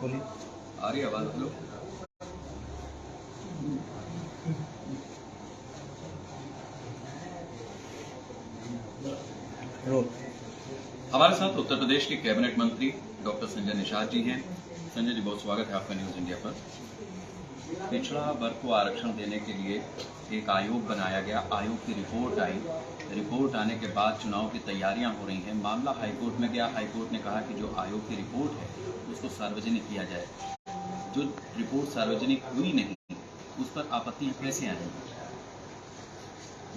खोलिए। आ रही आवाज? Hello, roll. हमारे साथ उत्तर प्रदेश के कैबिनेट मंत्री डॉक्टर संजय निषाद जी हैं। संजय जी, बहुत स्वागत है आपका न्यूज इंडिया पर। पिछड़ा वर्ग को आरक्षण देने के लिए एक आयोग बनाया गया, आयोग की रिपोर्ट आई, रिपोर्ट आने के बाद चुनाव की तैयारियां हो रही हैं। मामला हाईकोर्ट में गया, हाईकोर्ट ने कहा कि जो आयोग की रिपोर्ट है उसको सार्वजनिक किया जाए। जो रिपोर्ट सार्वजनिक हुई नहीं, उस पर आपत्तियां कैसे आई?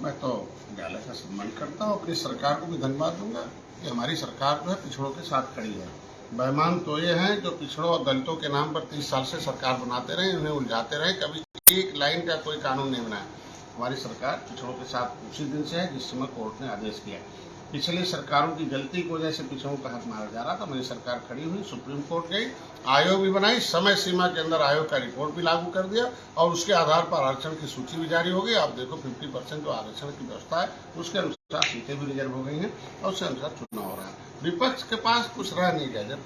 मैं तो न्यायालय का सम्मान करता हूँ, अपनी सरकार को भी धन्यवाद दूंगा कि हमारी सरकार जो है पिछड़ों के साथ खड़ी है। बेईमान तो ये हैं जो पिछड़ों और दलितों के नाम पर 30 साल से सरकार बनाते रहे, उन्हें उलझाते रहे, कभी एक लाइन का कोई कानून नहीं बनाया। हमारी सरकार पिछड़ों के साथ उसी दिन से है जिस समय कोर्ट ने आदेश किया। पिछली सरकारों की गलती की वजह से पिछड़ों का हक मारा जा रहा था। मेरी सरकार खड़ी हुई, सुप्रीम कोर्ट गई, आयोग भी बनाई, समय सीमा के अंदर आयोग का रिपोर्ट भी लागू कर दिया और उसके आधार पर आरक्षण की सूची भी जारी हो गई। आप देखो 50% जो आरक्षण की व्यवस्था है उसके अनुसार सीटें भी रिजर्व हो गई हैं और उसके अनुसार चुनाव हो रहा है। विपक्ष के पास कुछ रह नहीं गया। जब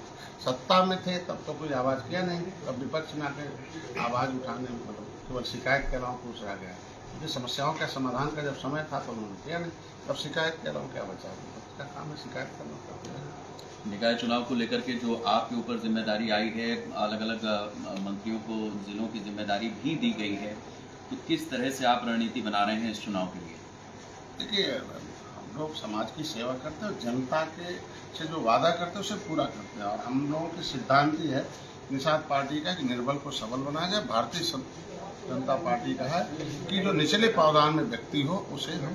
सत्ता में थे तब तो कोई आवाज किया नहीं, अब विपक्ष में आके आवाज उठाने मतलब केवल शिकायत कर रहा हूँ कुछ रह गया। क्योंकि समस्याओं का समाधान का जब समय था तो उन्होंने किया नहीं, अब शिकायत कर रहा हूँ, क्या बचा? विपक्ष का काम है शिकायत करना। निकाय चुनाव को लेकर के जो आपके ऊपर जिम्मेदारी आई है, अलग अलग मंत्रियों को जिलों की जिम्मेदारी भी दी गई है, तो किस तरह से आप रणनीति बना रहे हैं इस चुनाव के लिए? देखिए, हम लोग समाज की सेवा करते हैं, जनता के से जो वादा करते हैं उसे पूरा करते हैं। और हम लोगों की सिद्धांत ही है निषाद पार्टी का कि निर्बल को सबल बनाया जाए। भारतीय जनता पार्टी का है कि जो निचले पावदान में व्यक्ति हो उसे हम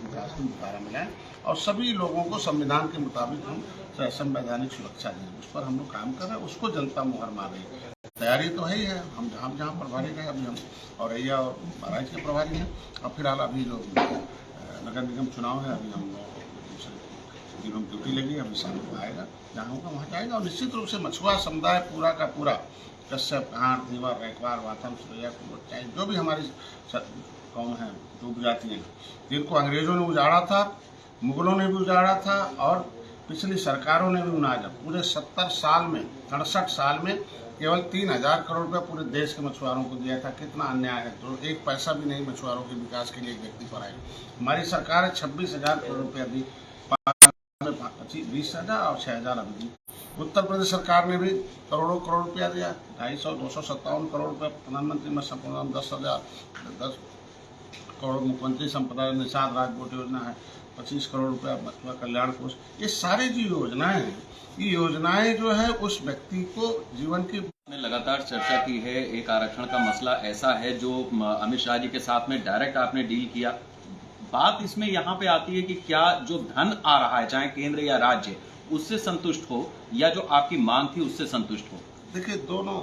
विकास की मुखारा मिलाएं और सभी लोगों को संविधान के मुताबिक हम संवैधानिक सुरक्षा दें। उस पर हम लोग काम कर रहे हैं, उसको जनता मुहर मार रही है। तैयारी तो है ही है। हम जहाँ प्रभारी रहे, अभी हम औरैया और महाराज के प्रभारी हैं और फिलहाल अभी जो नगर निगम चुनाव है, अभी हम जिलों में ड्यूटी लगी, अभी शाम को आएगा, जहाँ होगा वहाँ जाएगा। और निश्चित रूप से मछुआ समुदाय पूरा का पूरा, कश्यप, हाट, धीवर, रैकवार, वाथम, सुरैया, चाहे जो भी हमारी कौन है, जो उपजातियाँ हैं जिनको अंग्रेजों ने उजाड़ा था, मुगलों ने भी उजाड़ा था और पिछली सरकारों ने भी उजाड़ा। पूरे 70 साल में, 68 साल में केवल 3000 करोड़ रुपया पूरे देश के मछुआरों को दिया था। कितना अन्याय है! तो एक पैसा भी नहीं मछुआरों के विकास के लिए एक व्यक्ति पर आएगा। हमारी सरकार है 26,000 करोड़ रुपया दी, 20,000 और 6,000 अभी दी। उत्तर प्रदेश सरकार ने भी करोड़ों करोड़ रुपया दिया, 257 करोड़ रुपया प्रधानमंत्री मत्स्य संपदा, 10 करोड़ मुख्यमंत्री संपदा निषाद राजकोट योजना है, 25 करोड़ रुपया मछुआ कल्याण कोष। ये सारी जो योजनाएं हैं, ये योजनाएं जो है उस व्यक्ति को जीवन की लगातार चर्चा की है। एक आरक्षण का मसला ऐसा है जो अमित शाह जी के साथ में डायरेक्ट आपने डील किया। बात इसमें यहाँ पे आती है कि क्या जो धन आ रहा है, चाहे केंद्र या राज्य, उससे संतुष्ट हो या जो आपकी मांग थी उससे संतुष्ट हो? देखिए, दोनों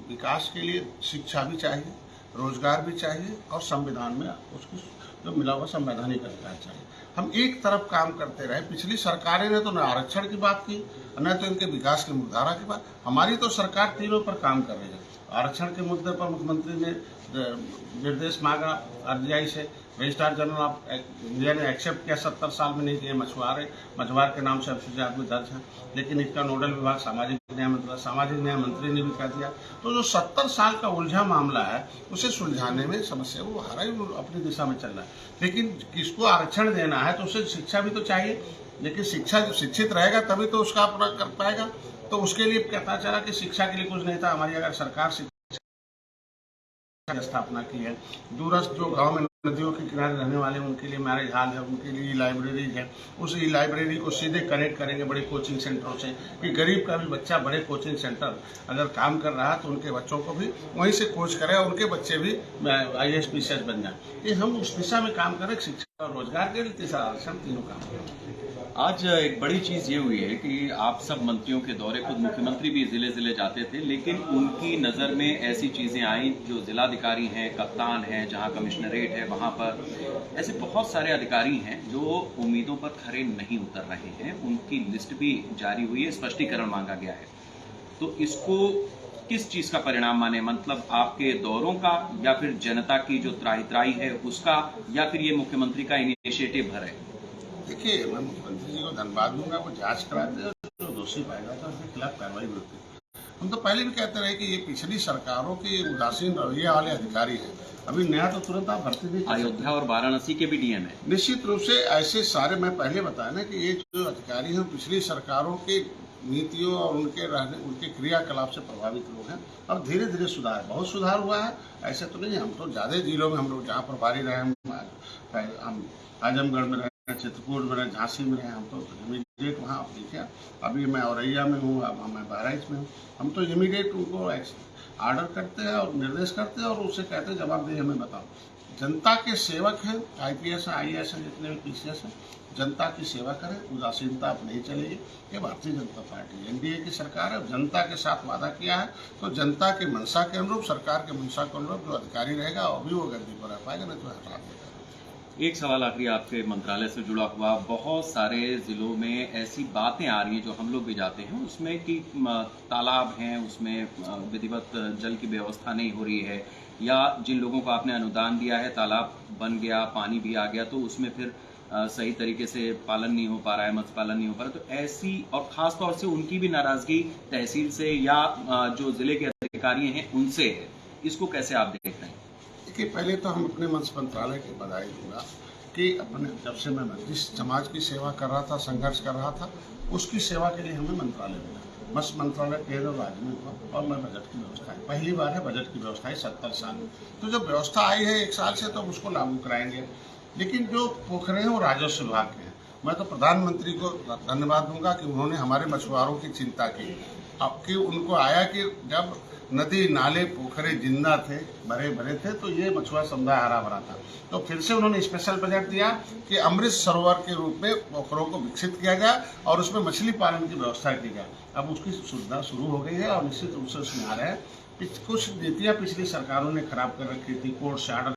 विकास के लिए शिक्षा भी चाहिए, रोजगार भी चाहिए और संविधान में उसको जो मिला हुआ संवैधानिक अधिकार चाहिए। हम एक तरफ काम करते रहे। पिछली सरकारें ने तो न आरक्षण की बात की, न तो इनके विकास की मुखधारा की बात। हमारी तो सरकार तीनों पर काम कर रही है। आरक्षण के मुद्दे पर मुख्यमंत्री ने निर्देश मांगा आरजीआई से, रजिस्ट्रार जनरल ऑफ इंडिया ने एक्सेप्ट किया, 70 साल में नहीं किए। मछुआर के नाम से एफसीआई में दर्ज है, लेकिन इसका नोडल विभाग सामाजिक न्याय मंत्री ने भी कर दिया। तो जो 70 साल का उलझा मामला है उसे सुलझाने में समस्या वो हर अपनी दिशा में चल रहा है। लेकिन किसको आरक्षण देना है तो उसे शिक्षा भी तो चाहिए, लेकिन शिक्षा जो शिक्षित रहेगा तभी तो उसका अपना कर पाएगा। तो उसके लिए पता चला कि शिक्षा के लिए कुछ नहीं था। हमारी अगर सरकार स्थापना की है, दूरस्थ जो गांव में नदियों के किनारे रहने वाले उनके लिए मैरिज हॉल है, उनके लिए लाइब्रेरी है। उस लाइब्रेरी को सीधे कनेक्ट करेंगे बड़े कोचिंग सेंटरों से कि गरीब का भी बच्चा बड़े कोचिंग सेंटर अगर काम कर रहा है तो उनके बच्चों को भी वहीं से कोच करें और उनके बच्चे भी IAS PCS बन जाए। ये हम उस दिशा में काम करें, शिक्षा और रोजगार के लिए तीसरा आरक्षण, तीनों काम करें। आज एक बड़ी चीज ये हुई है कि आप सब मंत्रियों के दौरे, खुद मुख्यमंत्री भी जिले जिले जाते थे, लेकिन उनकी नजर में ऐसी चीजें आई जो जिलाधिकारी हैं, कप्तान हैं, जहां कमिश्नरेट है वहां पर ऐसे बहुत सारे अधिकारी हैं जो उम्मीदों पर खरे नहीं उतर रहे हैं। उनकी लिस्ट भी जारी हुई है, स्पष्टीकरण मांगा गया है। तो इसको किस चीज का परिणाम माने? मतलब आपके दौरों का, या फिर जनता की जो त्राही है उसका, या फिर ये मुख्यमंत्री का इनिशिएटिव भर है? देखिए, मैं मुख्यमंत्री जी को धन्यवाद दूंगा, वो जांच कराते हैं, जो दोषी पाएगा तो उसके खिलाफ कार्रवाई भी होती है। हम तो पहले भी कहते रहे कि ये पिछली सरकारों के उदासीन रवैये वाले अधिकारी हैं। अभी नया तो तुरंत आप भर्ती नहीं कर सकते। अयोध्या और वाराणसी के भी डीएम है। निश्चित रूप से ऐसे सारे, मैं पहले बताया ना कि ये जो अधिकारी हैं पिछली सरकारों की नीतियों और उनके क्रियाकलाप से प्रभावित लोग हैं। अब धीरे धीरे सुधार, बहुत सुधार हुआ है, ऐसे तो नहीं। हम तो ज़्यादा जिलों में हम लोग जहाँ प्रभारी रहे, हम आजमगढ़ में रहे, चित्रकूट में रहे, झांसी में रहे, हम तो इमीडिएट वहाँ आप देखिए, अभी मैं औरैया में हूँ, अब मैं बहराइच में हूँ, हम तो इमीडिएट उनको ऑर्डर करते हैं और निर्देश करते हैं और उससे कहते हैं जवाब दे हमें बताओ। जनता के सेवक हैं, IPS है, IAS है, जितने भी PCS हैं, जनता की सेवा करें, उदासीनता अब नहीं चलेगी। ये भारतीय जनता पार्टी NDA की सरकार है, जनता के साथ वादा किया है, तो जनता के मंशा के अनुरूप, सरकार के मंशा के अनुरूप जो अधिकारी रहेगा अभी वो गद्दी पर रह पाएगा, नहीं तो हटा देगा। एक सवाल आखिरी आपके मंत्रालय से जुड़ा हुआ, बहुत सारे जिलों में ऐसी बातें आ रही हैं जो हम लोग भी जाते हैं उसमें कि तालाब हैं, उसमें विधिवत जल की व्यवस्था नहीं हो रही है, या जिन लोगों को आपने अनुदान दिया है तालाब बन गया, पानी भी आ गया, तो उसमें फिर सही तरीके से पालन नहीं हो पा रहा है, मत्स्य पालन नहीं हो पा रहा है। तो ऐसी, और खास तौर से उनकी भी नाराजगी तहसील से या जो जिले के अधिकारी हैं उनसे है, इसको कैसे आप देख रहे हैं? देखिए, पहले तो हम अपने मंत्रालय की बधाई दूंगा कि अपने जब से मैं जिस समाज की सेवा कर रहा था, संघर्ष कर रहा था, उसकी सेवा के लिए हमें मंत्रालय मिला। मत्स्य मंत्रालय केंद्र राज्य में हुआ और मैं बजट की व्यवस्था है, पहली बार है बजट की व्यवस्था है 70 साल में। तो जब व्यवस्था आई है 1 साल से, तो उसको लागू कराएंगे। लेकिन जो पोखरे हैं वो राजस्व विभाग के हैं। मैं तो प्रधानमंत्री को धन्यवाद दूंगा कि उन्होंने हमारे मछुआरों की चिंता की। अब कि उनको आया कि जब नदी नाले पोखरे जिंदा थे, भरे भरे थे, तो ये मछुआ समुदाय हरा भरा था, तो फिर से उन्होंने स्पेशल बजट दिया कि अमृत सरोवर के रूप में पोखरों को विकसित किया जाए और उसमें मछली पालन की व्यवस्था की जाए। अब उसकी सुविधा शुरू हो गई है और निश्चित रूप से उसमें आ रहे हैं। कुछ नीतियाँ पिछली सरकारों ने खराब कर रखी थी, कोर्ट से ऑर्डर